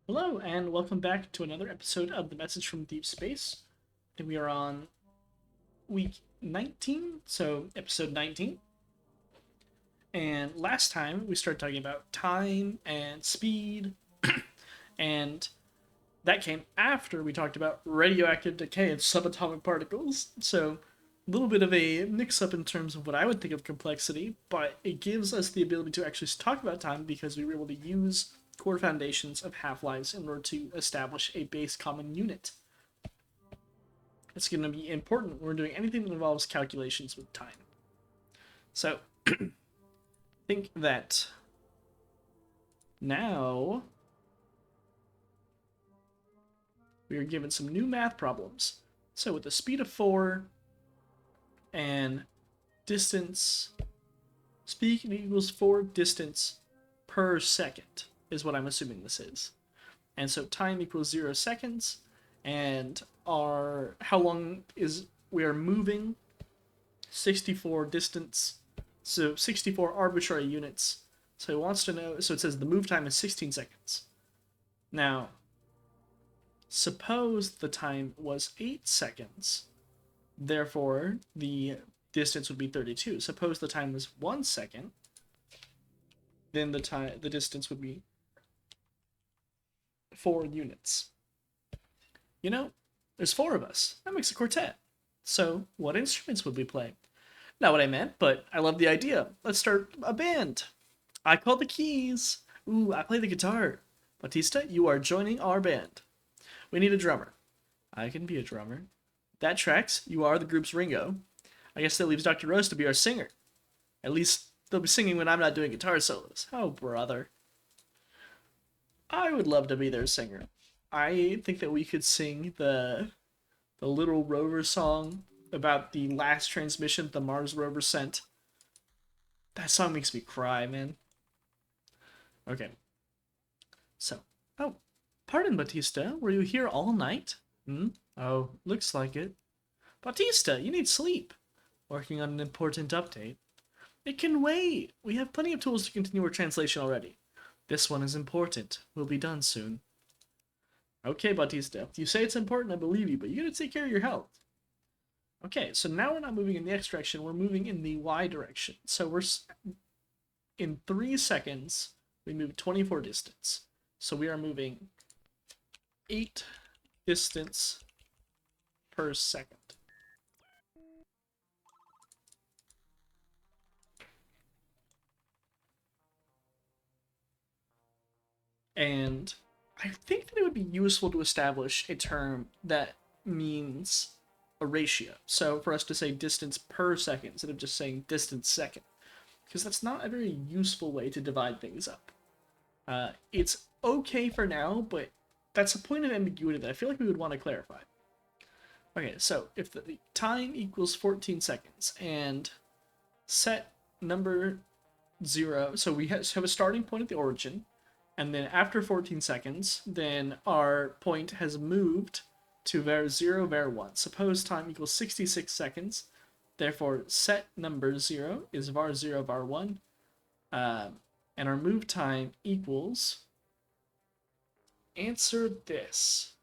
Hello, and welcome back to another episode of The Message from Deep Space. And we are on week 19, so episode 19. And last time we started talking about time and speed, and that came after we talked about radioactive decay and subatomic particles. So a little bit of a mix up in terms of what I would think of complexity, but it gives us the ability to actually talk about time because we were able to use core foundations of half-lives in order to establish a base common unit. It's going to be important when we're doing anything that involves calculations with time. So, I think that now we are given some new math problems. So, with the speed of 4 and distance, speed equals 4 distance per second, is what I'm assuming this is. And so, time equals 0 seconds, and our how long is we are moving 64 distance, so 64 arbitrary units. So it wants to know, so it says the move time is 16 seconds. Now, suppose the time was 8 seconds, therefore the distance would be 32. Suppose the time was 1 second, then the distance would be 4 units. You know, there's 4 of us. That makes a quartet. So, what instruments would we play? Not what I meant, but I love the idea. Let's start a band. I call the keys. Ooh, I play the guitar. Batista, you are joining our band. We need a drummer. I can be a drummer. That tracks. You are the group's Ringo. I guess that leaves Dr. Rose to be our singer. At least they'll be singing when I'm not doing guitar solos. Oh, brother. I would love to be their singer. I think that we could sing the Little Rover song about the last transmission the Mars rover sent. That song makes me cry, man. Okay, so, oh, pardon, Batista. Were you here all night? Hmm? Oh, looks like it. Batista, you need sleep. Working on an important update. It can wait. We have plenty of tools to continue our translation already. This one is important. We'll be done soon. Okay, Batista. If you say it's important, I believe you, but you gotta take care of your health. Okay, so now we're not moving in the X direction, we're moving in the Y direction. So we're in 3 seconds, we move 24 distance. So we are moving 8 distance per second. And I think that it would be useful to establish a term that means a ratio. So for us to say distance per second instead of just saying distance second, because that's not a very useful way to divide things up. It's okay for now, but that's a point of ambiguity that I feel like we would want to clarify. Okay, so if the time equals 14 seconds and set number 0, so we have a starting point at the origin, and then after 14 seconds, then our point has moved to var 0, var 1. Suppose time equals 66 seconds, therefore set number 0 is var 0, var 1, and our move time equals, answer this.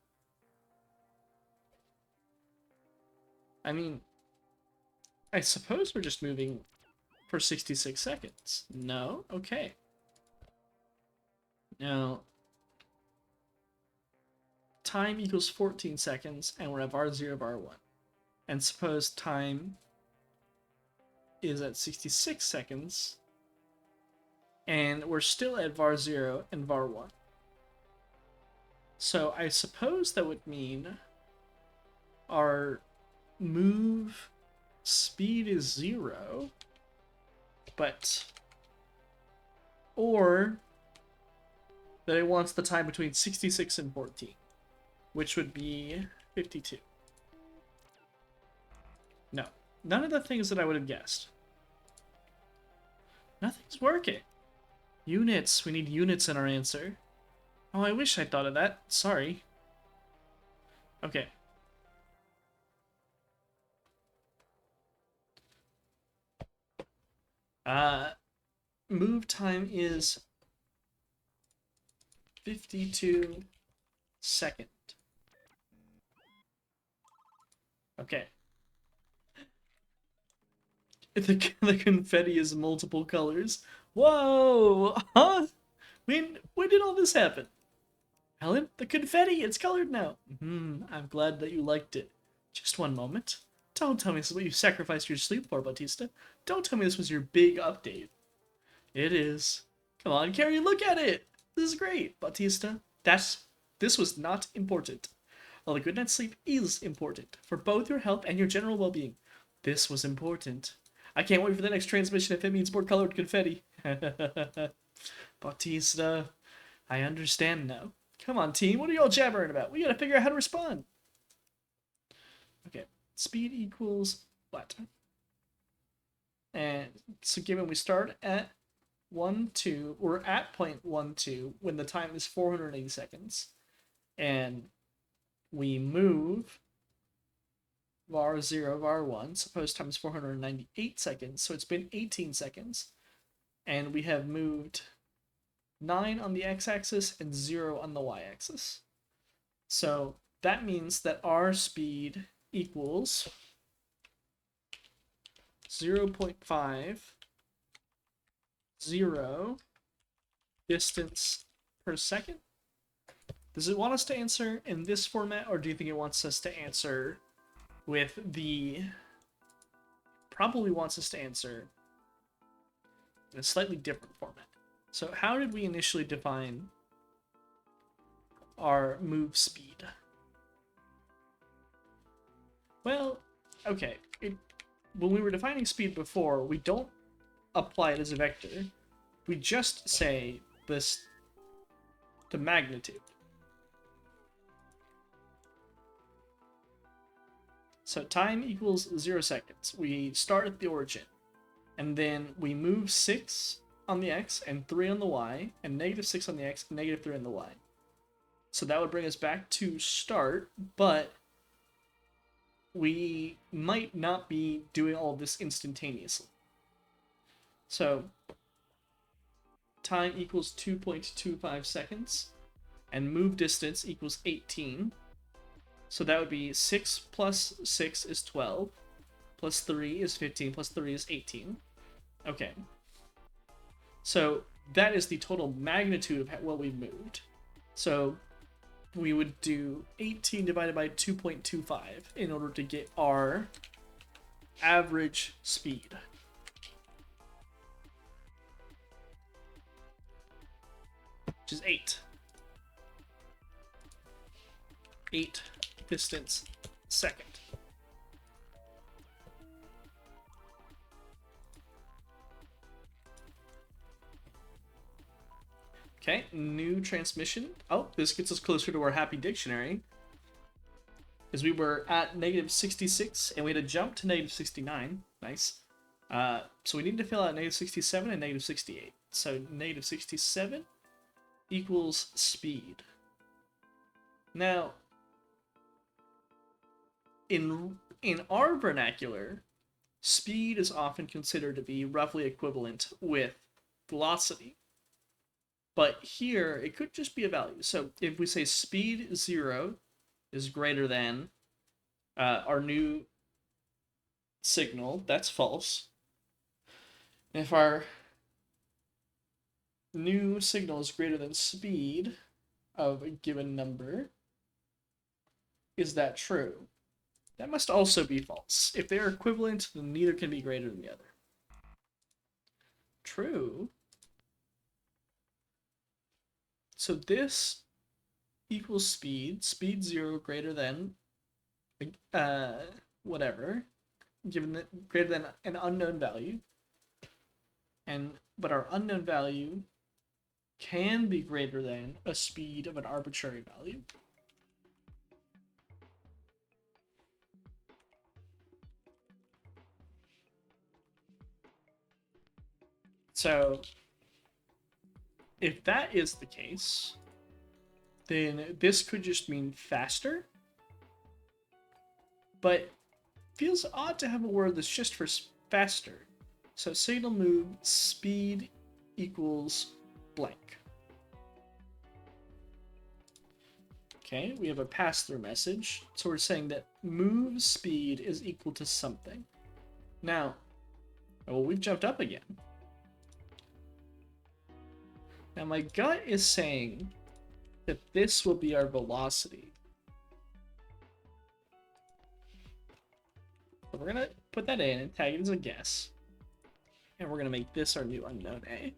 I mean, I suppose we're just moving for 66 seconds. No? Okay. Now, time equals 14 seconds, and we're at var 0, var 1. And suppose time is at 66 seconds, and we're still at var 0 and var 1. So I suppose that would mean our move speed is 0, but, or that it wants the time between 66 and 14, which would be 52. No, none of the things that I would have guessed. Nothing's working. Units, we need units in our answer. Oh, I wish I thought of that. Sorry. Okay. Uh, move time is 52 second. Okay. The confetti is multiple colors. Whoa! Huh? When did all this happen? Helen, the confetti, it's colored now. I'm glad that you liked it. Just one moment. Don't tell me this is what you sacrificed your sleep for, Bautista. Don't tell me this was your big update. It is. Come on, Carrie, look at it. This is great, Bautista. This was not important. Well, a good night's sleep is important for both your health and your general well-being. This was important. I can't wait for the next transmission if it means more colored confetti. Bautista, I understand now. Come on, team. What are y'all jabbering about? We gotta figure out how to respond. Okay. Speed equals what? And so given we start at 1, 2, we're at 0.12 when the time is 480 seconds. And we move var 0, var 1. Suppose time is 498 seconds. So it's been 18 seconds. And we have moved 9 on the x-axis and 0 on the y-axis. So that means that our speed equals 0.50 distance per second. Does it want us to answer in this format, or do you think it wants us to answer with the... Probably wants us to answer in a slightly different format. So how did we initially define our move speed? Well, okay. When we were defining speed before, we don't apply it as a vector. We just say the magnitude. So time equals 0 seconds. We start at the origin, and then we move 6 on the x and 3 on the y, and negative 6 on the x and negative 3 on the y. So that would bring us back to start, but we might not be doing all this instantaneously. So time equals 2.25 seconds, and move distance equals 18. So that would be 6 plus 6 is 12, plus 3 is 15, plus 3 is 18. Okay. So that is the total magnitude of what we've moved. So we would do 18 divided by 2.25 in order to get our average speed. Which is 8. 8 distance second. Okay, new transmission. Oh, this gets us closer to our happy dictionary. As we were at negative 66, and we had to jump to negative 69. Nice. So we need to fill out negative 67 and negative 68. So negative 67 equals speed. Now, in our vernacular, speed is often considered to be roughly equivalent with velocity. But here, it could just be a value. So if we say speed 0 is greater than our new signal, that's false. And if our new signal is greater than speed of a given number, is that true? That must also be false. If they are equivalent, then neither can be greater than the other. True. So this equals speed 0 greater than whatever, given that greater than an unknown value. But our unknown value can be greater than a speed of an arbitrary value. So if that is the case, then this could just mean faster. But feels odd to have a word that's just for faster. So signal move speed equals blank. Okay, we have a pass-through message. So we're saying that move speed is equal to something. Now, well, we've jumped up again. Now my gut is saying that this will be our velocity. So we're gonna put that in and tag it as a guess. And we're gonna make this our new unknown A.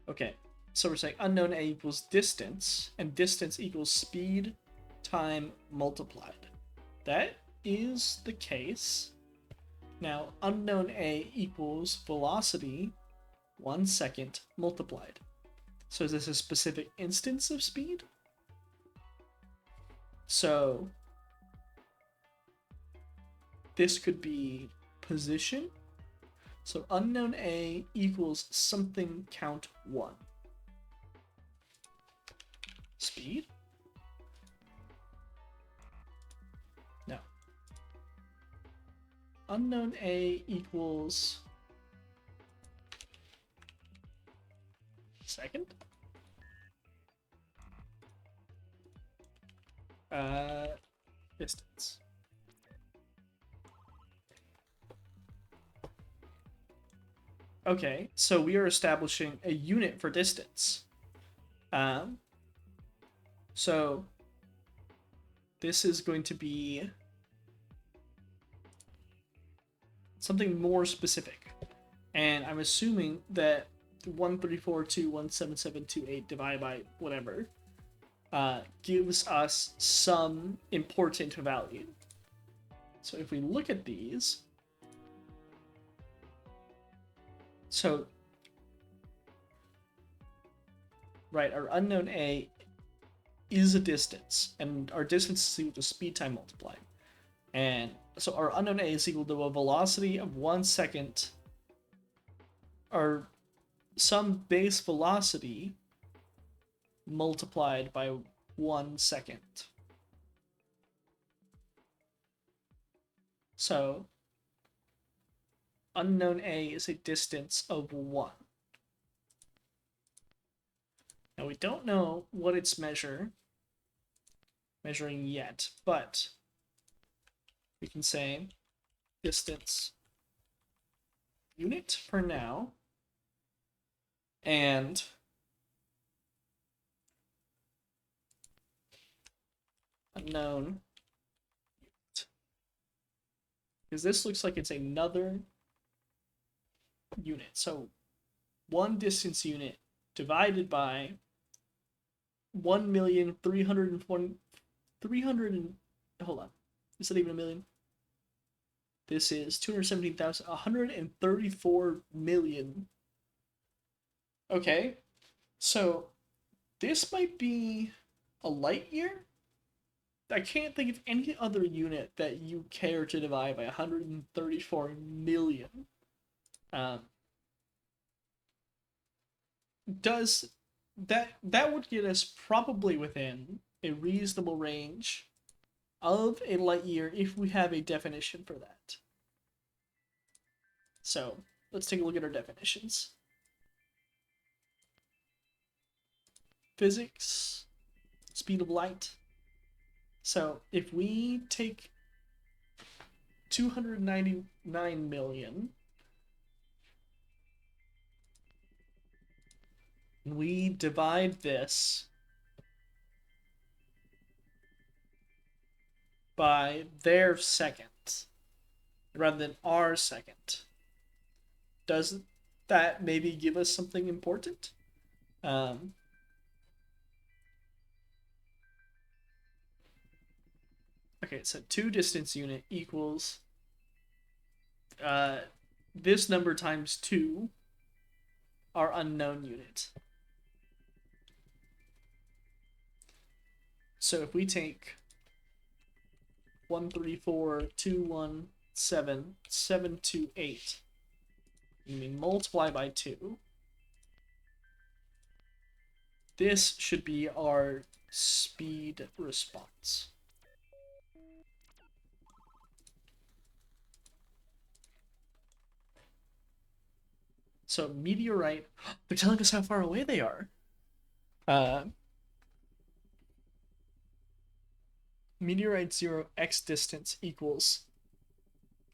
Okay, so we're saying unknown A equals distance, and distance equals speed time multiplied. That is the case. Now, unknown A equals velocity 1 second multiplied. So is this a specific instance of speed? So this could be position. So unknown A equals something count 1. Speed? No. Unknown A equals second? Distance. Okay, so we are establishing a unit for distance. So this is going to be something more specific. And I'm assuming that 134.217.728 divided by whatever gives us some important value. So if we look at these, so right, our unknown A is a distance, and our distance is equal to speed time multiplied. And so our unknown A is equal to a velocity of 1 second, or some base velocity multiplied by 1 second. So unknown A is a distance of 1. Now we don't know what it's measuring yet, but we can say distance unit for now, and unknown unit. Because this looks like it's another unit. So one distance unit divided by 1,300,000. Hold on. Is that even a million? This is 217,000. 134 million. Okay. So this might be a light year? I can't think of any other unit that you care to divide by 134 million. Does that would get us probably within a reasonable range of a light year if we have a definition for that. So let's take a look at our definitions. Physics, speed of light. So if we take 299 million, we divide this by their second rather than our second. Does that maybe give us something important? Okay, so 2 distance unit equals this number times 2, our unknown unit. So if we take 134.217.728, and we multiply by 2, this should be our speed response. So meteorite, they're telling us how far away they are. Meteorite 0 x distance equals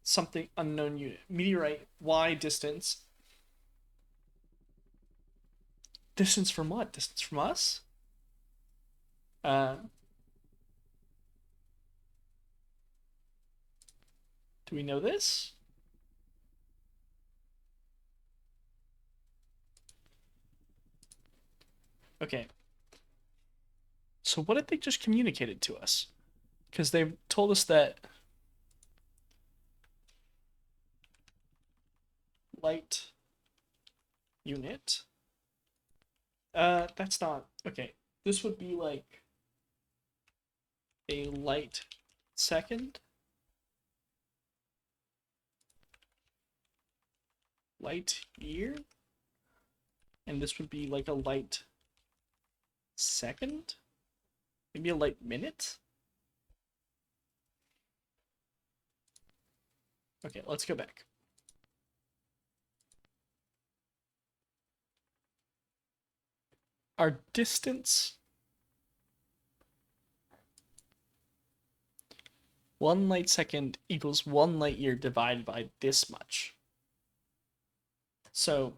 something unknown unit. Meteorite y distance. Distance from what? Distance from us? Do we know this? Okay. So what did they just communicated to us? Because they told us that light unit. That's not okay. This would be like a light second. Light year. And this would be like a light second? Maybe a light minute? Okay, let's go back. Our distance, 1 light second equals 1 light year divided by this much. So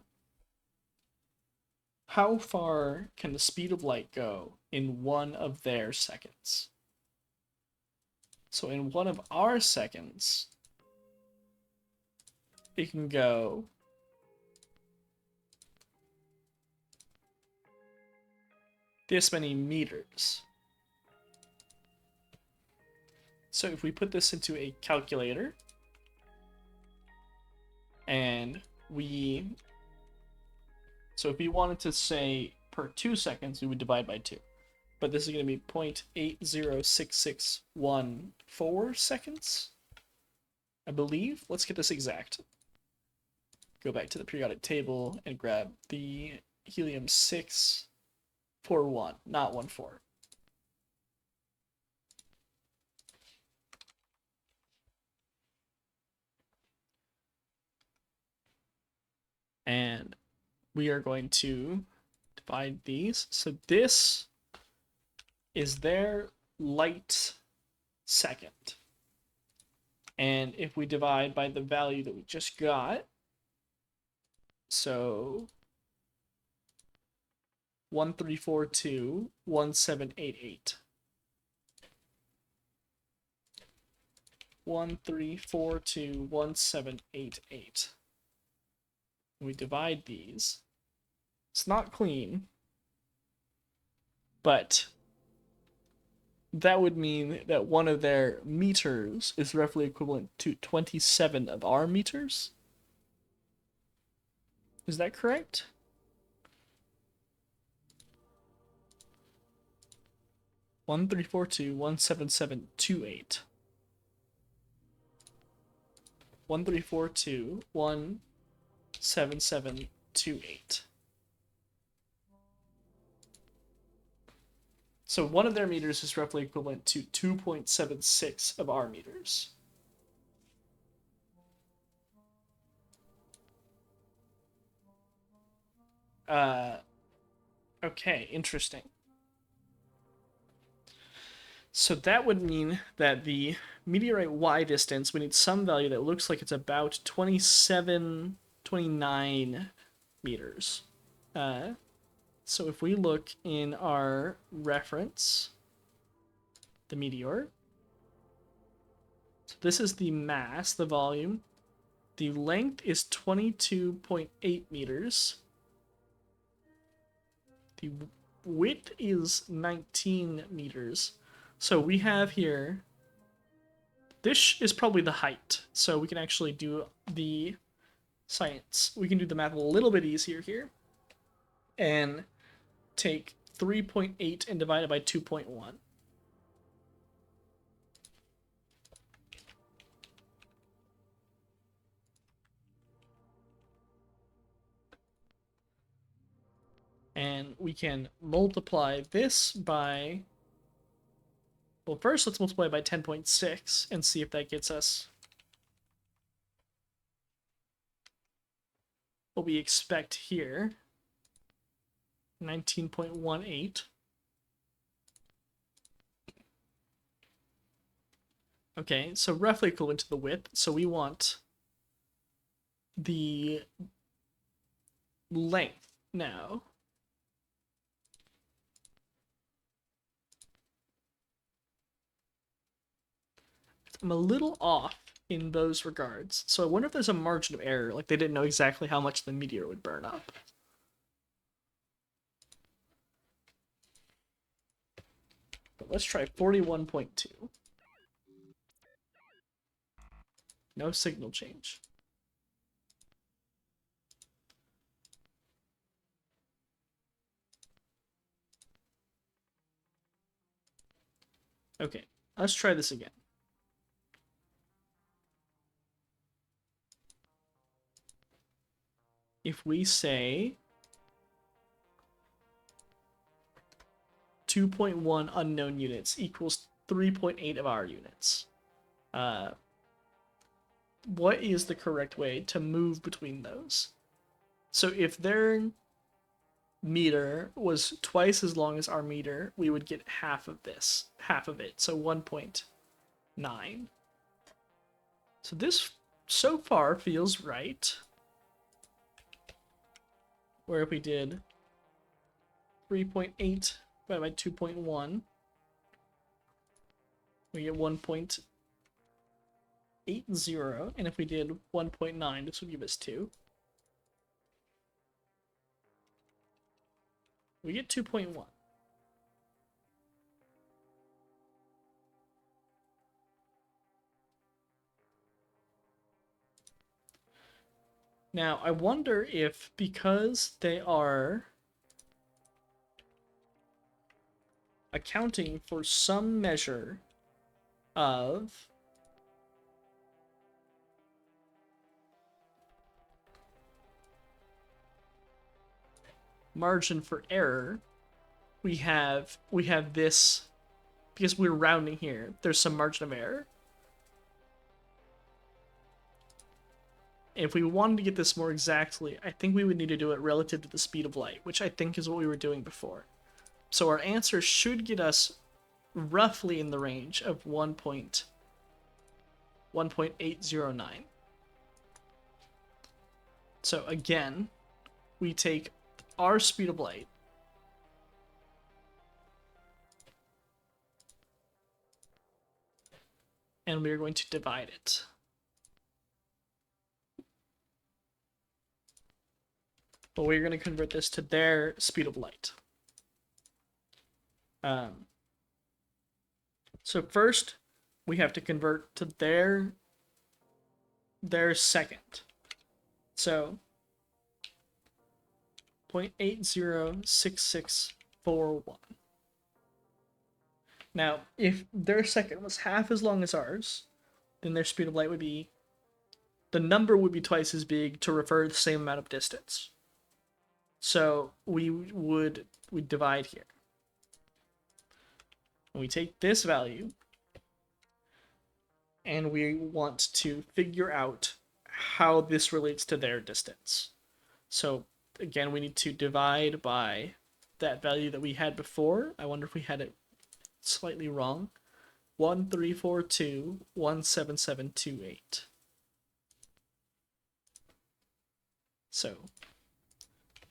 how far can the speed of light go in 1 of their seconds? So in 1 of our seconds, it can go this many meters. So if we put this into a calculator and so if we wanted to say per 2 seconds, we would divide by 2. But this is going to be 0.806614 seconds, I believe. Let's get this exact. Go back to the periodic table and grab the helium-6 41, not 14. And we are going to divide these. So this is their light second. And if we divide by the value that we just got, so 13421788. 13421788. We divide these. It's not clean, but that would mean that 1 of their meters is roughly equivalent to 27 of our meters. Is that correct? One 17728. 1342177728. So 1 of their meters is roughly equivalent to 2.76 of our meters. Okay, interesting. So that would mean that the meteorite y distance, we need some value that looks like it's about 27, 29 meters. So if we look in our reference, the meteor, so this is the mass, the volume. The length is 22.8 meters. The width is 19 meters. So we have here, this is probably the height. So we can actually do the science. We can do the math a little bit easier here. And take 3.8 and divide it by 2.1. And we can multiply this by, well, first let's multiply by 10.6 and see if that gets us what we expect here. 19.18. Okay, so roughly equivalent to the width. So we want the length now. I'm a little off in those regards. So I wonder if there's a margin of error, like they didn't know exactly how much the meteor would burn up. But let's try 41.2. No signal change. Okay, let's try this again. If we say 2.1 unknown units equals 3.8 of our units, what is the correct way to move between those? So if their meter was twice as long as our meter, we would get half of this, half of it, so 1.9. So this so far feels right. Where if we did 3.8 divided by 2.1, we get 1.80, and if we did 1.9, this would give us 2. We get 2.1. Now, I wonder if, because they are accounting for some measure of margin for error, we have this, because we're rounding here, there's some margin of error. If we wanted to get this more exactly, I think we would need to do it relative to the speed of light, which I think is what we were doing before. So our answer should get us roughly in the range of 1.809. So again, we take our speed of light, and we are going to divide it. But we're going to convert this to their speed of light. So first, we have to convert to their second. So 0.806641. Now, if their second was half as long as ours, then their speed of light would be, the number would be twice as big to refer to the same amount of distance. So we divide here. And we take this value, and we want to figure out how this relates to their distance. So again, we need to divide by that value that we had before. I wonder if we had it slightly wrong. 1342.17728. So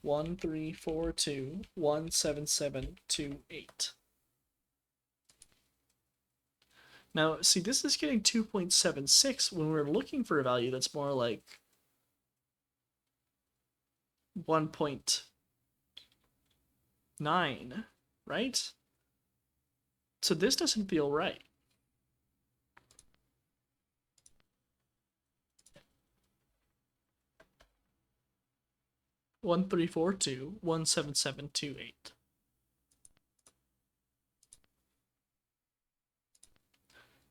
1342.17728. Now, see, this is getting 2.76 when we're looking for a value that's more like 1.9, right? So this doesn't feel right. One 17728.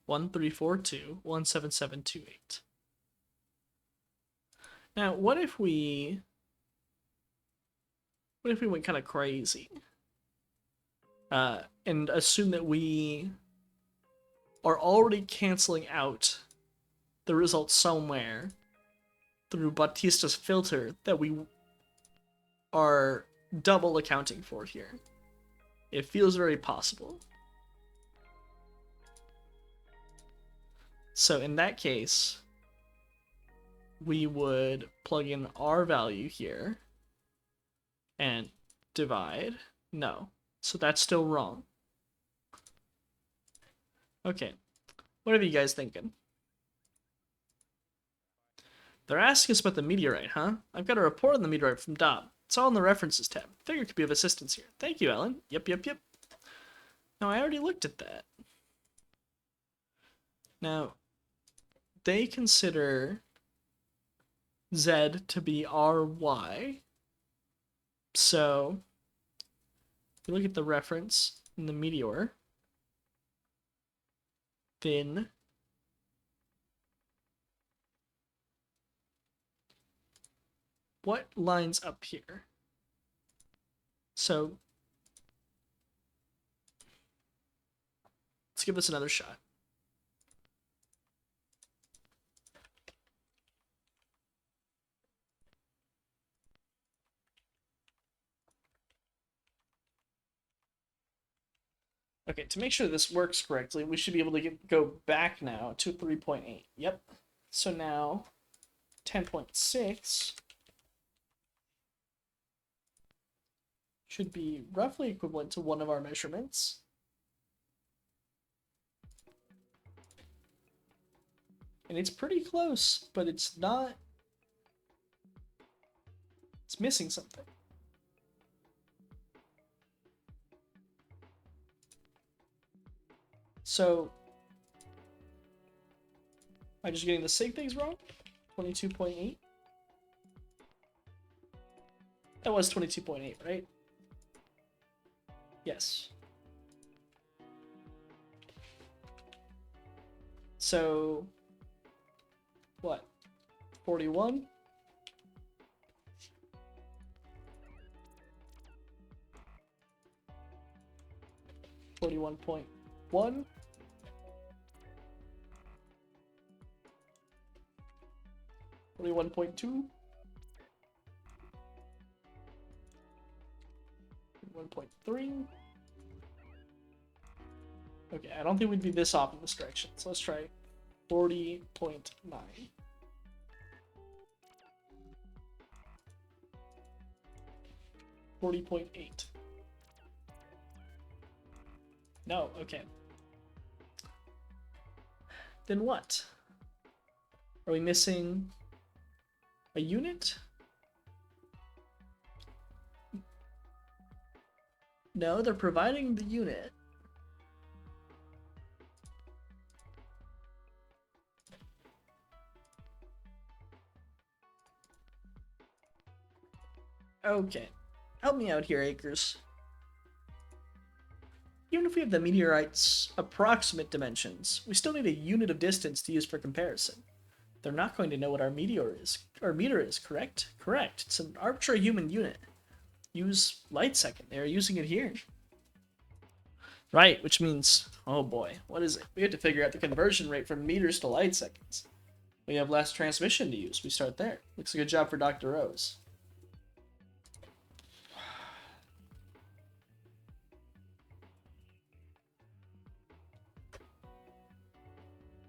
One 17728. Now, what if we went kind of crazy? And assume that we are already canceling out the result somewhere through Bautista's filter that we are double accounting for here. It feels very possible. So in that case, we would plug in our value here and divide. No. So that's still wrong. Okay. What are you guys thinking? They're asking us about the meteorite, huh? I've got a report on the meteorite from Dob. It's all in the references tab. Figure it could be of assistance here. Thank you, Ellen. Yep. No, I already looked at that. Now, they consider Z to be RY. So, if you look at the reference in the meteor, then what lines up here? So, let's give this another shot. Okay, to make sure this works correctly, we should be able to go back now to 3.8. Yep. So now 10.6 should be roughly equivalent to one of our measurements. And it's pretty close, but it's not... It's missing something. So, am I just getting the sig things wrong? 22.8? That was 22.8, right? Yes. So, what? 41? $41.1. 41.2. 1.3. Okay, I don't think we'd be this off in this direction. So let's try 40.9. 40.8. No, okay. Then what? Are we missing a unit? No, they're providing the unit. Okay. Help me out here, Akers. Even if we have the meteorite's approximate dimensions, we still need a unit of distance to use for comparison. They're not going to know what our meter is, correct? Correct. It's an arbitrary human unit. Use light second. They're using it here. Right, which means, oh boy, what is it? We have to figure out the conversion rate from meters to light seconds. We have less transmission to use. We start there. Looks like a good job for Dr. Rose.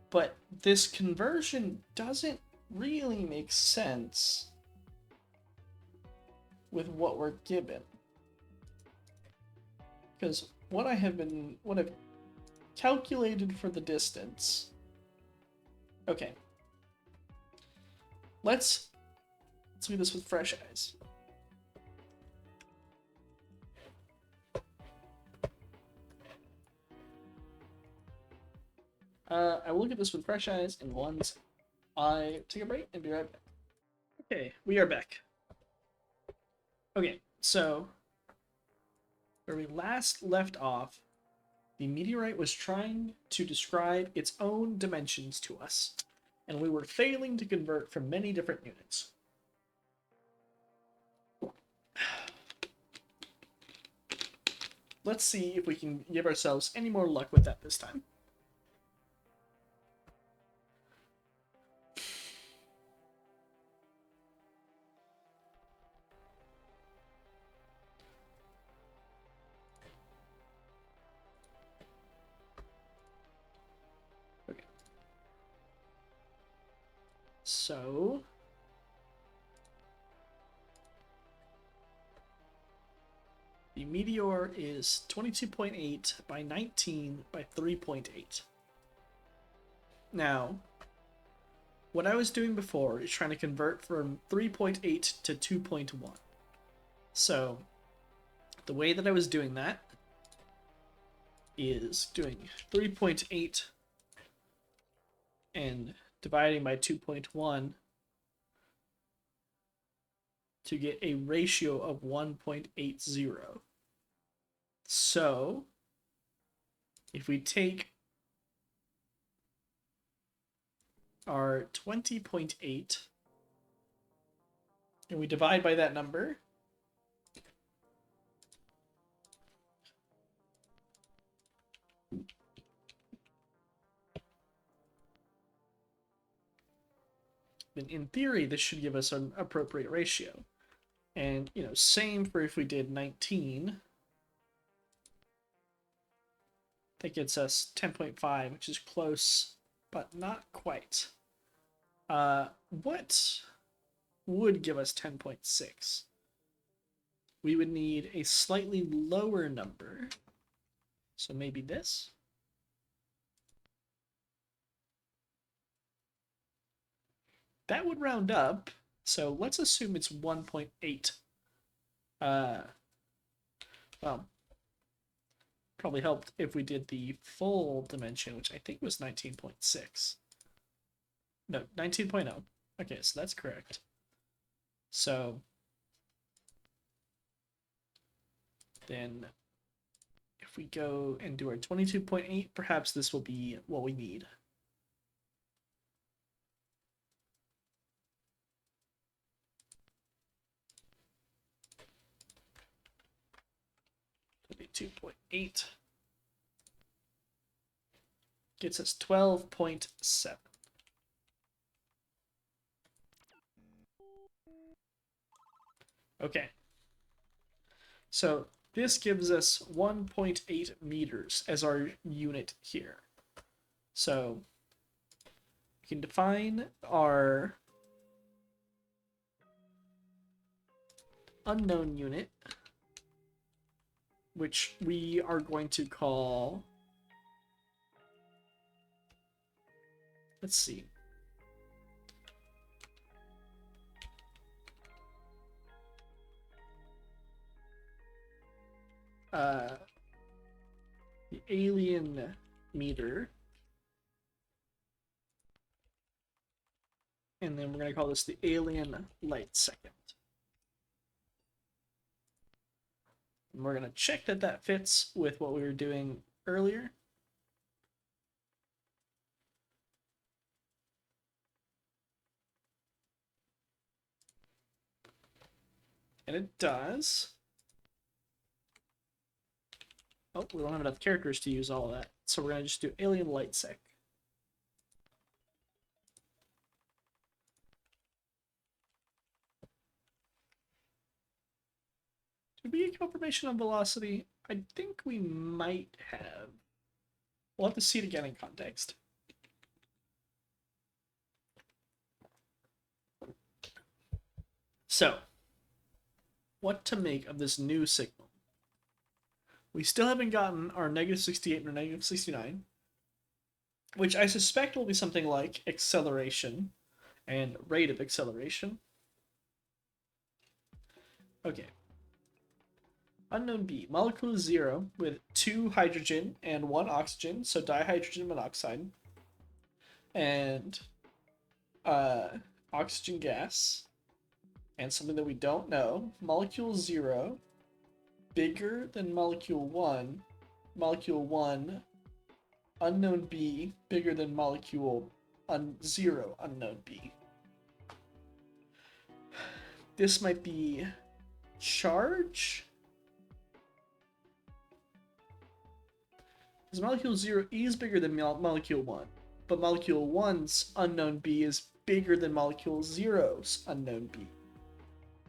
But this conversion doesn't really make sense with what we're given. Because what I've calculated for the distance. Okay. Let's do this with fresh eyes. I will look at this with fresh eyes in once I take a break and be right back. Okay, we are back. Okay, so where we last left off, the meteorite was trying to describe its own dimensions to us, and we were failing to convert from many different units. Let's see if we can give ourselves any more luck with that this time. So the meteor is 22.8 by 19 by 3.8. Now, what I was doing before is trying to convert from 3.8 to 2.1. So the way that I was doing that is doing 3.8 and dividing by 2.1 to get a ratio of 1.80. So if we take our 20.8 and we divide by that number, then in theory this should give us an appropriate ratio. And, you know, same for if we did 19. That gets us 10.5, which is close, but not quite. What would give us 10.6? We would need a slightly lower number. So maybe this. That would round up. So let's assume it's 1.8. Well, probably helped if we did the full dimension, which I think was 19.6. No, 19.0. Okay, so that's correct. So then if we go and do our 22.8, perhaps this will be what we need. .8 gets us 12.7. Okay. So this gives us 1.8 meters as our unit here. So we can define our unknown unit, which we are going to call, let's see, the alien meter, and then we're going to call this the alien light second. And we're going to check that that fits with what we were doing earlier. And it does. Oh, we don't have enough characters to use all of that. So we're going to just do alien light sec. Did we get confirmation on velocity? I think we might have. We'll have to see it again in context. So, what to make of this new signal? We still haven't gotten our -68 or -69, which I suspect will be something like acceleration and rate of acceleration. Okay. Unknown B. Molecule 0 with 2 hydrogen and 1 oxygen, so dihydrogen monoxide. And oxygen gas. And something that we don't know. Molecule 0 bigger than molecule 1. Molecule 1 unknown B bigger than molecule 0 unknown B. This might be charge? Because molecule 0 is bigger than molecule 1, but molecule 1's unknown B is bigger than molecule 0's unknown B.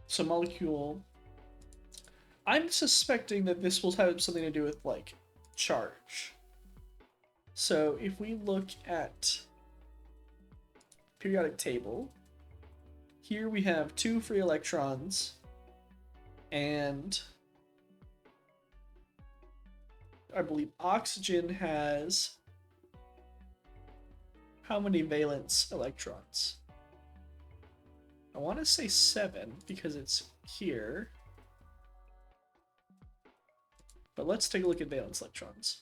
So molecule... I'm suspecting that this will have something to do with, like, charge. So if we look at periodic table, here we have 2 free electrons, and I believe oxygen has how many valence electrons? I want to say 7 because it's here. But let's take a look at valence electrons.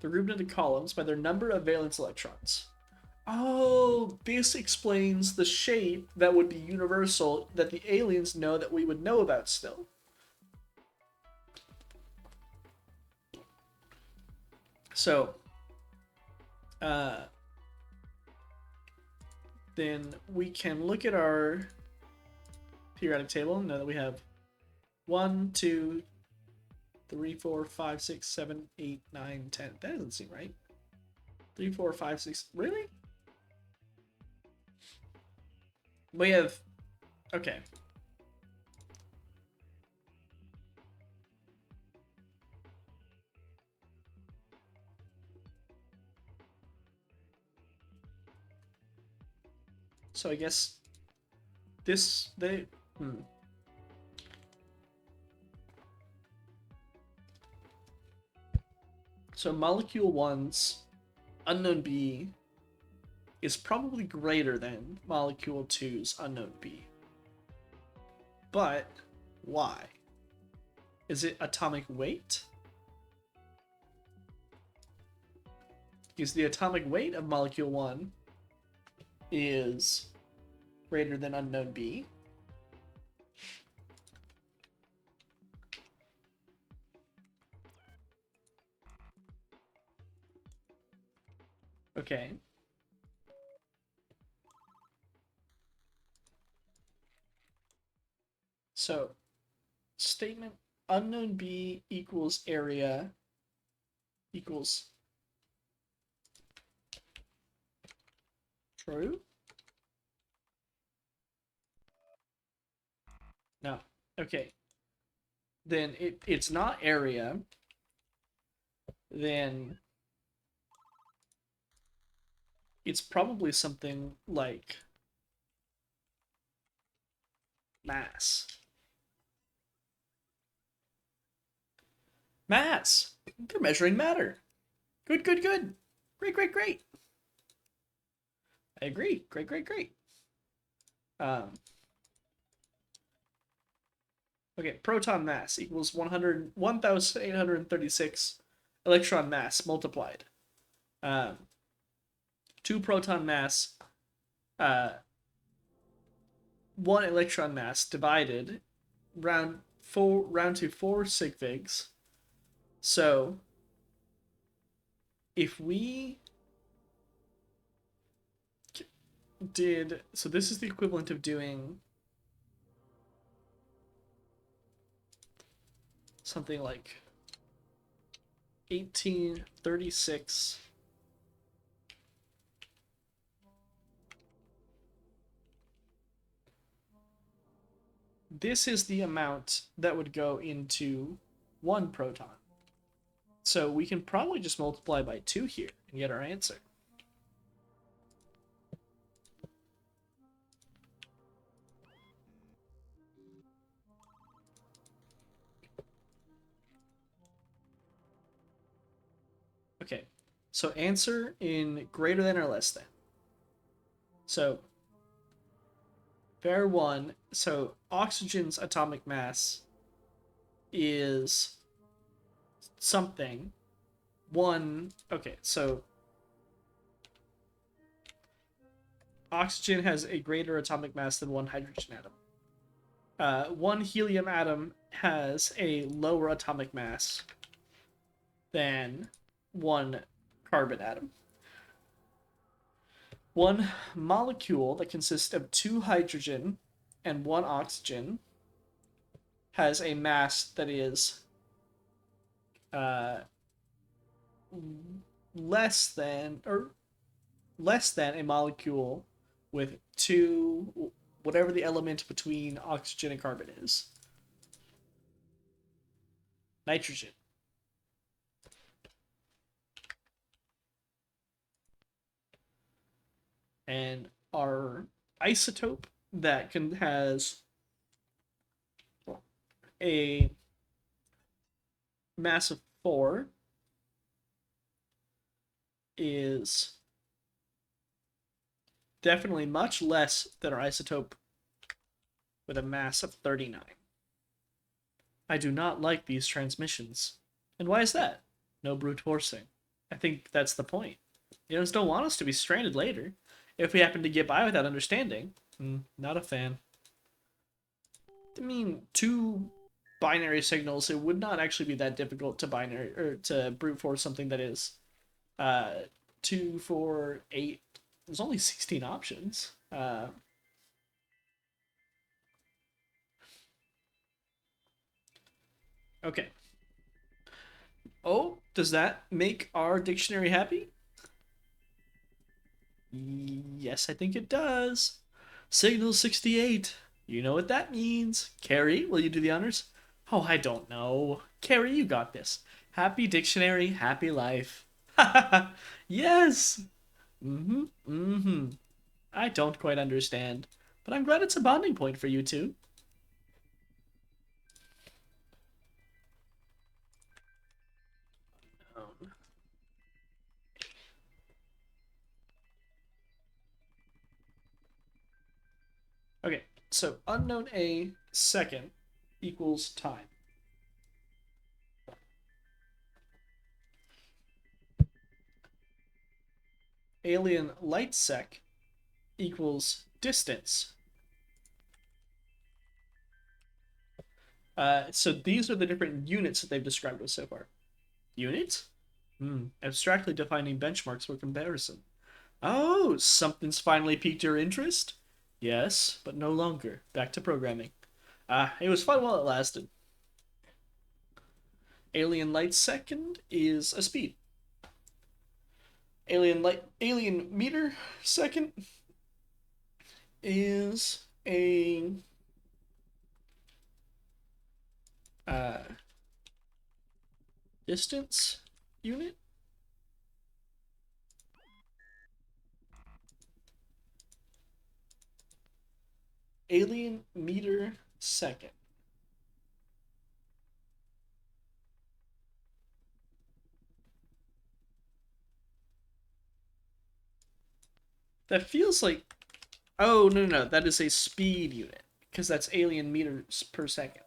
They're grouped into columns by their number of valence electrons. Oh, this explains the shape that would be universal that the aliens know that we would know about still. So, then we can look at our periodic table and know that we have 1, 2, 3, 4, 5, 6, 7, 8, 9, 10. That doesn't seem right. 3, 4, 5, 6. Really? We have. Okay. So I guess this. So molecule 1's unknown B is probably greater than molecule 2's unknown B. But why? Is it atomic weight? Because the atomic weight of molecule 1 is greater than unknown B. Okay. So, statement unknown B equals area equals true? No. Okay. Then it's not area. Then it's probably something like mass. Mass! They're measuring matter. Good, good, good. Great, great, great. I agree. Great, great, great. Okay, proton mass equals 1,836 electron mass multiplied. 2 proton mass, 1 electron mass divided round to 4 sig figs. So if we did, so this is the equivalent of doing something like 1836 this is the amount that would go into 1 proton. So we can probably just multiply by 2 here and get our answer. Okay, so answer in greater than or less than. So, var 1, so oxygen's atomic mass is something. 1, okay, so oxygen has a greater atomic mass than 1 hydrogen atom. 1 helium atom has a lower atomic mass than 1 carbon atom. 1 molecule that consists of 2 hydrogen and 1 oxygen has a mass that is less than a molecule with 2, whatever the element between oxygen and carbon is. Nitrogen. And our isotope that has a mass of 4 is definitely much less than our isotope with a mass of 39. I do not like these transmissions. And why is that? No brute forcing. I think that's the point. You just don't want us to be stranded later if we happen to get by without understanding. Not a fan. I mean, 2 binary signals, it would not actually be that difficult to binary or to brute force something that is 2, 4, 8. There's only 16 options. Okay. Oh, does that make our dictionary happy? Yes, I think it does. Signal 68. You know what that means. Carrie, will you do the honors? Oh, I don't know. Carrie, you got this. Happy dictionary, happy life. Yes. Mm-hmm. I don't quite understand, but I'm glad it's a bonding point for you two. Okay, so unknown A second equals time. Alien light sec equals distance. So these are the different units that they've described us so far. Units? Abstractly defining benchmarks for comparison. Oh, something's finally piqued your interest? Yes, but no longer. Back to programming. It was fun while it lasted. Alien light second is a speed. Alien meter second is a uh, distance unit. Alien meter second. That feels like. Oh, no. That is a speed unit. Because that's alien meters per second.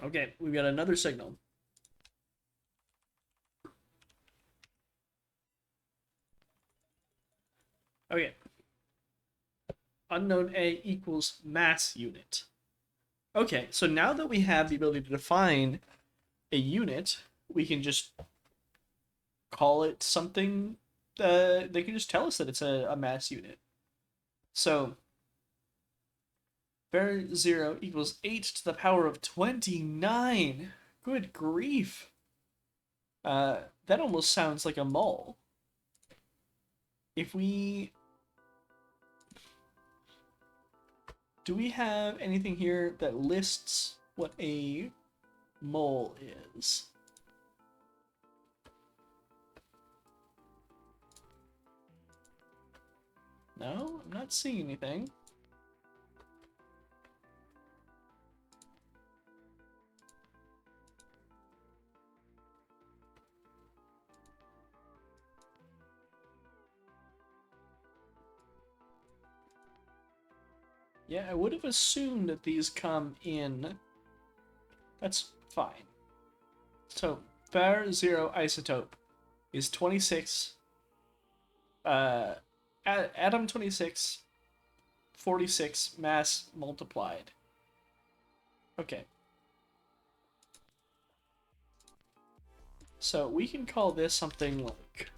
Okay, we've got another signal. Okay. Unknown A equals mass unit. Okay, so now that we have the ability to define a unit, we can just call it something. They can just tell us that it's a mass unit. So, var 0 equals 8 to the power of 29. Good grief. That almost sounds like a mole. If we... Do we have anything here that lists what a mole is? No, I'm not seeing anything. Yeah, I would have assumed that these come in. That's fine. So, var 0 isotope is 26. Atom 26, 46 mass multiplied. Okay. So we can call this something like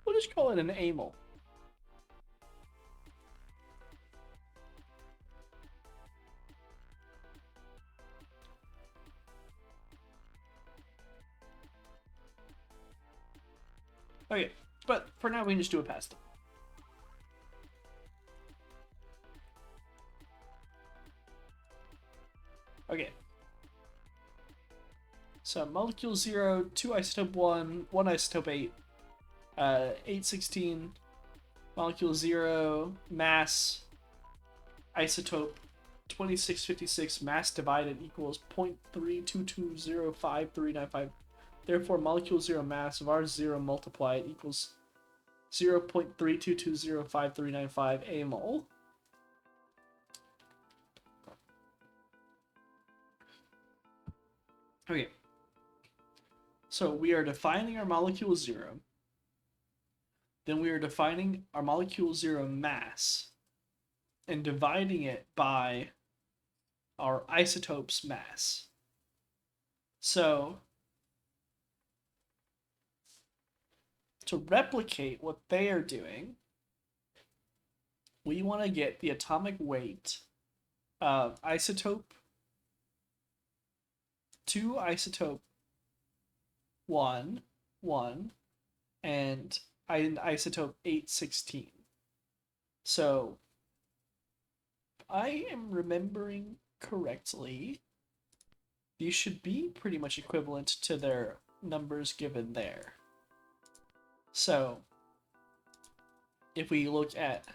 we'll just call it an amyl. Okay, But for now, we can just do it past them. Okay. So molecule 0, 2 isotope 1, 1 isotope 8, 816, molecule 0, mass, isotope 2656, mass divided equals 0.3220539. Therefore, molecule 0 mass var 0 multiplied equals 0.3220539 a mole. Okay. So we are defining our molecule 0. Then we are defining our molecule 0 mass and dividing it by our isotope's mass. So to replicate what they are doing, we want to get the atomic weight of isotope 2, isotope 1, 1, and isotope 816. So, if I am remembering correctly, these should be pretty much equivalent to their numbers given there. So, if we look at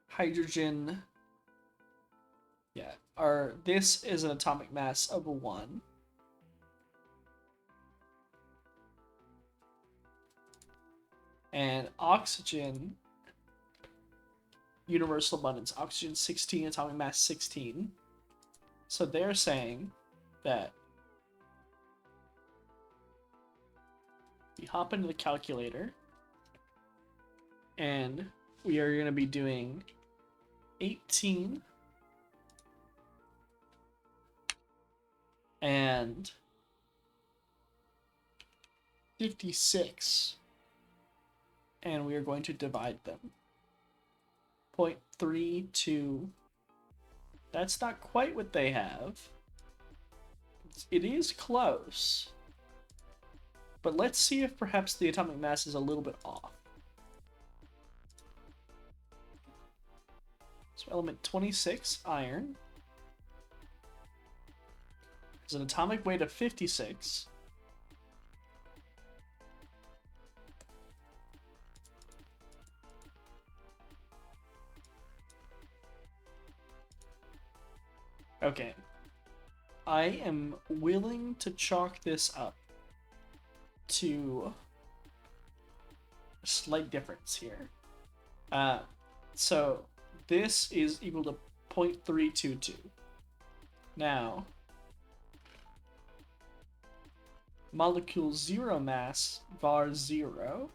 hydrogen, this is an atomic mass of 1. And oxygen, universal abundance, oxygen 16, atomic mass 16. So they're saying that we hop into the calculator and we are going to be doing 18 and 56, and we are going to divide them. 0.32. That's not quite what they have. It is close. But let's see if perhaps the atomic mass is a little bit off. So element 26, iron, has an atomic weight of 56. Okay. I am willing to chalk this up to a slight difference here. So this is equal to 0.322. Now, molecule 0 mass, var 0,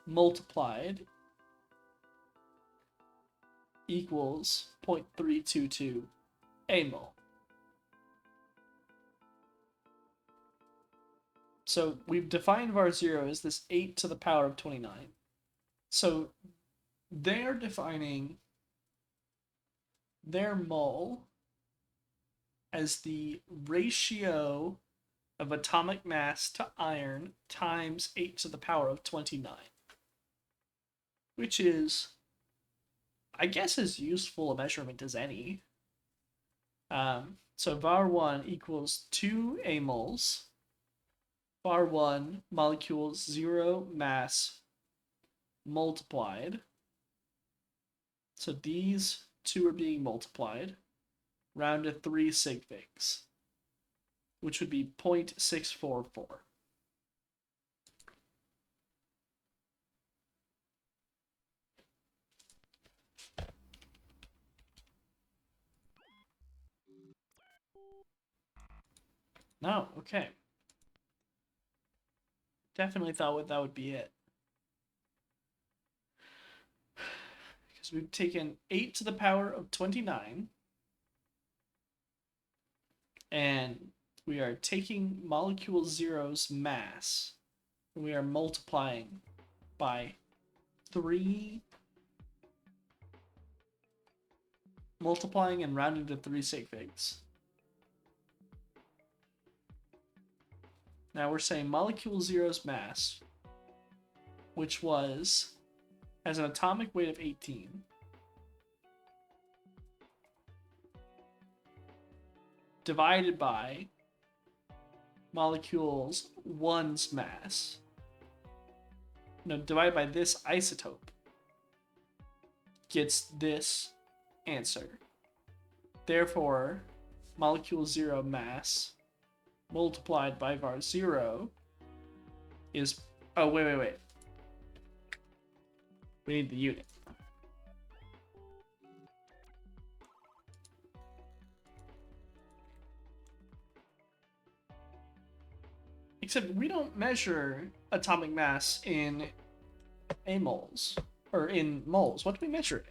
multiplied equals 0.322 a mole. So we've defined var 0 as this 8 to the power of 29. So they're defining their mole as the ratio of atomic mass to iron times 8 to the power of 29, which is, I guess, as useful a measurement as any. So var 1 equals 2 a moles. var 1 molecule 0 mass multiplied. So these two are being multiplied, round to 3 sig figs, which would be 0.644. No, okay. Definitely thought that would be it. Because we've taken 8 to the power of 29, and we are taking molecule 0's mass, and we are multiplying by 3, multiplying and rounding to 3 sig figs. Now we're saying molecule zero's mass, which has an atomic weight of 18, divided by molecules 1's mass. No, divided by this isotope gets this answer. Therefore, molecule 0 mass multiplied by var 0 is... Oh, wait. We need the unit. Except we don't measure atomic mass in amoles, or in moles. What do we measure it?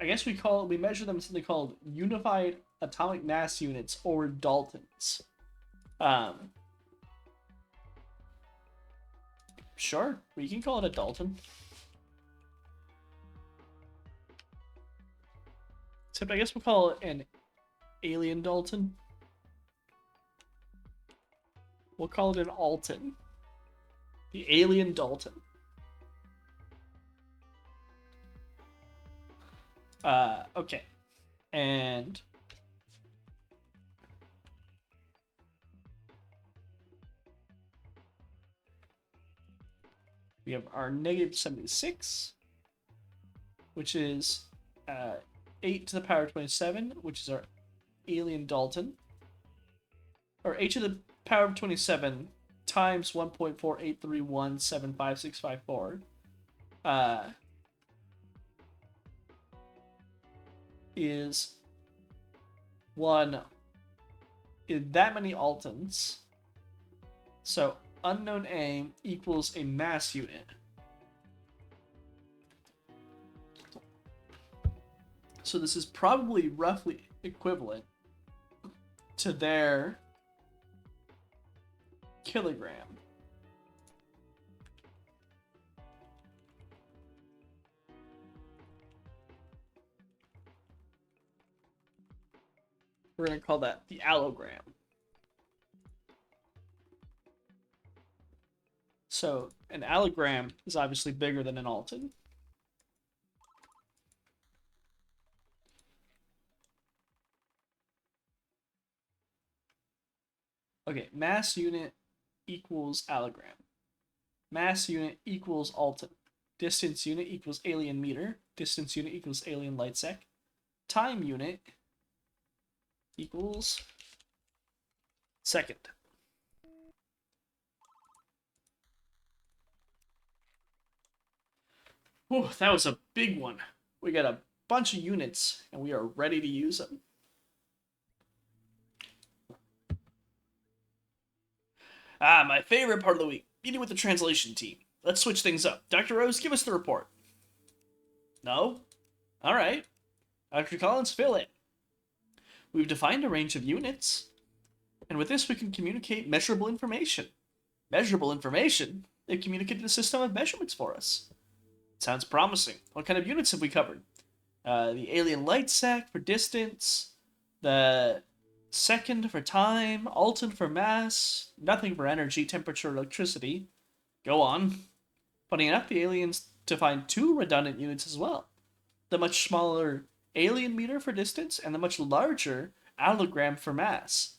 I guess we measure them in something called unified atomic mass units, or Daltons. Sure, we can call it a Dalton. Except I guess we'll call it an alien Dalton. We'll call it an Alton. The alien Dalton. Okay. And we have our negative 76, which is 8 to the power 27, which is our alien Dalton. Or 8 to the power of 27 times 1.483175654 is that many Altons. So unknown A equals a mass unit. So this is probably roughly equivalent to their kilogram. We're going to call that the allogram. So an allogram is obviously bigger than an Alton. Okay, mass unit equals allogram. Mass unit equals Alton. Distance unit equals alien meter. Distance unit equals alien light sec. Time unit equals second. Whew, that was a big one. We got a bunch of units, and we are ready to use them. My favorite part of the week, meeting with the translation team. Let's switch things up. Dr. Rose, give us the report. No? Alright. Dr. Collins, fill in. We've defined a range of units, and with this we can communicate measurable information. Measurable information? They've communicated a system of measurements for us. Sounds promising. What kind of units have we covered? The alien light sec for distance, the second for time, Alton for mass, nothing for energy, temperature, electricity. Go on. Funny enough, the aliens defined two redundant units as well. The much smaller alien meter for distance and the much larger allogram for mass.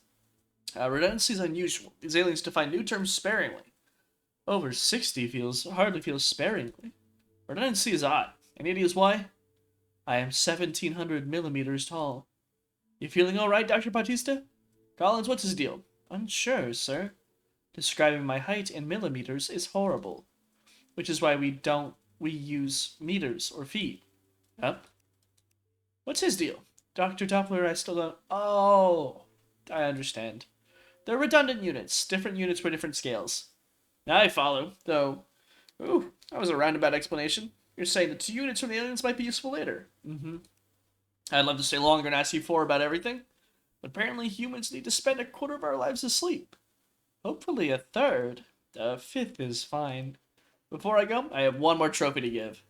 Redundancy is unusual. These aliens define new terms sparingly. Over 60 hardly feels sparingly. Redundancy is odd. Any ideas why? I am 1700 millimeters tall. You feeling alright, Dr. Bautista? Collins, what's his deal? Unsure, sir. Describing my height in millimeters is horrible. Which is why we use meters or feet. Yep. What's his deal? Dr. Doppler, I still don't... Oh, I understand. They're redundant units. Different units for different scales. Now I follow, though... Ooh, that was a roundabout explanation. You're saying the two units from the aliens might be useful later. Mm-hmm. I'd love to stay longer and ask you for about everything, but apparently humans need to spend a quarter of our lives asleep. Hopefully a third. A fifth is fine. Before I go, I have one more trophy to give.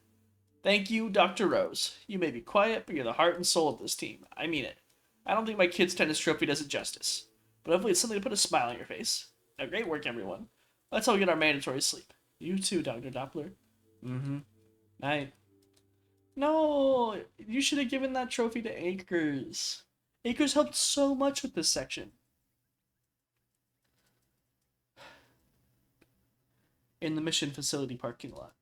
Thank you, Dr. Rose. You may be quiet, but you're the heart and soul of this team. I mean it. I don't think my kid's tennis trophy does it justice, but hopefully it's something to put a smile on your face. Now, great work, everyone. Let's all get our mandatory sleep. You too, Dr. Doppler. Mm-hmm. Night. No, you should have given that trophy to Akers. Akers helped so much with this section. In the mission facility parking lot.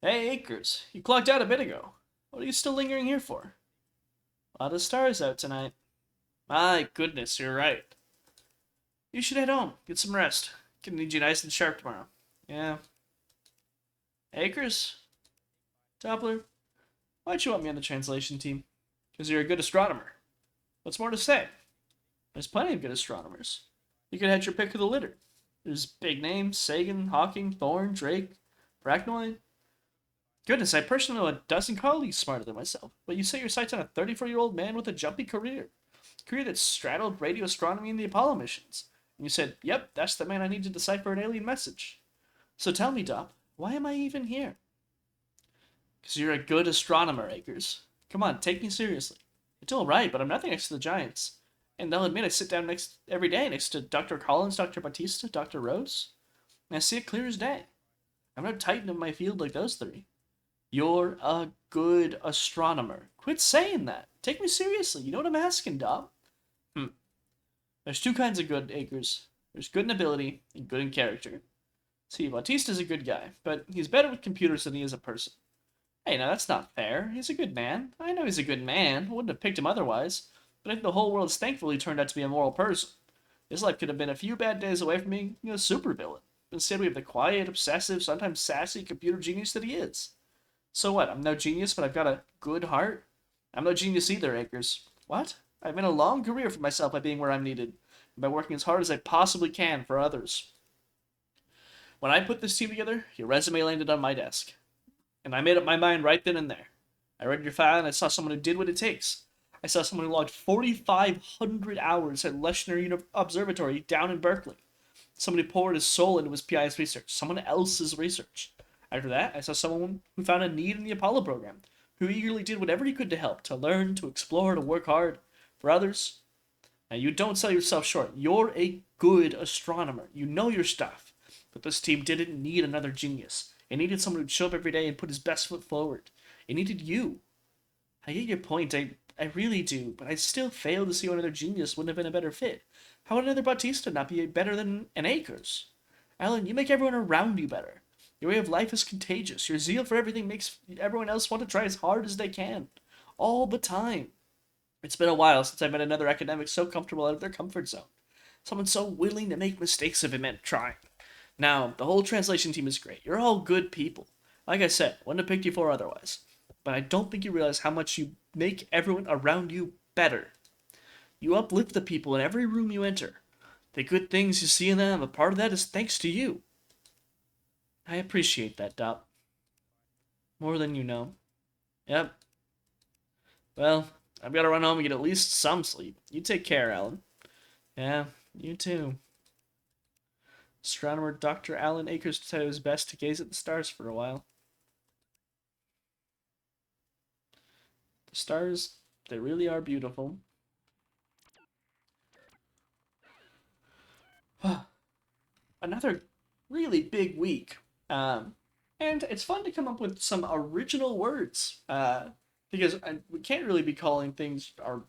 Hey, Akers, you clocked out a bit ago. What are you still lingering here for? A lot of stars out tonight. My goodness, you're right. You should head home, get some rest. Gonna need you nice and sharp tomorrow. Yeah. Akers? Doppler? Why'd you want me on the translation team? Because you're a good astronomer. What's more to say? There's plenty of good astronomers. You could have your pick of the litter. There's big names: Sagan, Hawking, Thorne, Drake, Bracknoid. Goodness, I personally know a dozen colleagues smarter than myself, but you set your sights on a 34-year-old man with a jumpy career. A career that straddled radio astronomy and the Apollo missions. And you said, yep, that's the man I need to decipher an alien message. So tell me, Dop, why am I even here? Because you're a good astronomer, Akers. Come on, take me seriously. It's alright, but I'm nothing next to the giants. And I'll admit I sit down every day next to Dr. Collins, Dr. Bautista, Dr. Rose, and I see it clear as day. I'm no titan of my field like those three. You're a good astronomer. Quit saying that. Take me seriously. You know what I'm asking, Dom? There's two kinds of good, Akers. There's good in ability and good in character. See, Bautista's a good guy, but he's better with computers than he is a person. Hey, now that's not fair. He's a good man. I know he's a good man. I wouldn't have picked him otherwise. But I think the whole world's thankfully turned out to be a moral person. His life could have been a few bad days away from being a supervillain. But instead we have the quiet, obsessive, sometimes sassy computer genius that he is. So what? I'm no genius, but I've got a good heart? I'm no genius either, Akers. What? I've made a long career for myself by being where I'm needed, and by working as hard as I possibly can for others. When I put this team together, your resume landed on my desk. And I made up my mind right then and there. I read your file and I saw someone who did what it takes. I saw someone who logged 4,500 hours at Leshner Observatory down in Berkeley. Someone who poured his soul into his PI's research. Someone else's research. After that, I saw someone who found a need in the Apollo program, who eagerly did whatever he could to help, to learn, to explore, to work hard. For others, now you don't sell yourself short. You're a good astronomer. You know your stuff. But this team didn't need another genius. It needed someone who'd show up every day and put his best foot forward. It needed you. I get your point, I really do, but I still fail to see how another genius wouldn't have been a better fit. How would another Bautista not be better than an Akers? Alan, you make everyone around you better. Your way of life is contagious. Your zeal for everything makes everyone else want to try as hard as they can. All the time. It's been a while since I've met another academic so comfortable out of their comfort zone. Someone so willing to make mistakes if it meant trying. Now, the whole translation team is great. You're all good people. Like I said, wouldn't have picked you for otherwise. But I don't think you realize how much you make everyone around you better. You uplift the people in every room you enter. The good things you see in them, a part of that is thanks to you. I appreciate that, Dop. More than you know. Yep. Well, I've got to run home and get at least some sleep. You take care, Alan. Yeah, you too. Astronomer Dr. Alan Akers said it was best to gaze at the stars for a while. The stars, they really are beautiful. Another really big week. And it's fun to come up with some original words. Because we can't really be calling things our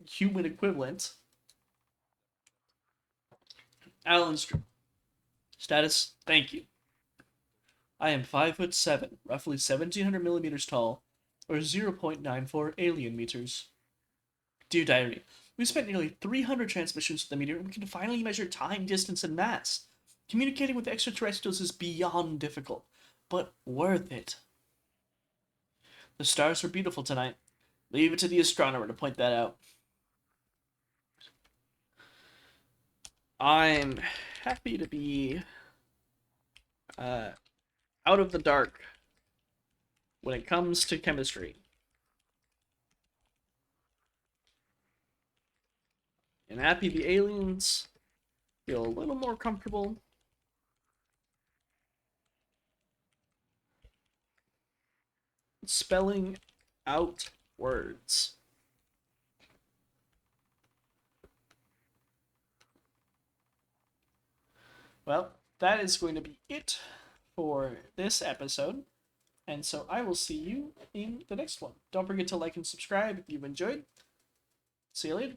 human equivalent. Alan's status, thank you. I am 5'7", roughly 1,700 millimeters tall, or 0.94 alien meters. Dear Diary, we spent nearly 300 transmissions with the meteor, and we can finally measure time, distance, and mass. Communicating with extraterrestrials is beyond difficult, but worth it. The stars are beautiful tonight. Leave it to the astronomer to point that out. I'm happy to be out of the dark when it comes to chemistry. And happy the aliens feel a little more comfortable. spelling out words. Well, that is going to be it for this episode. And so I will see you in the next one. Don't forget to like and subscribe if you've enjoyed. See you later.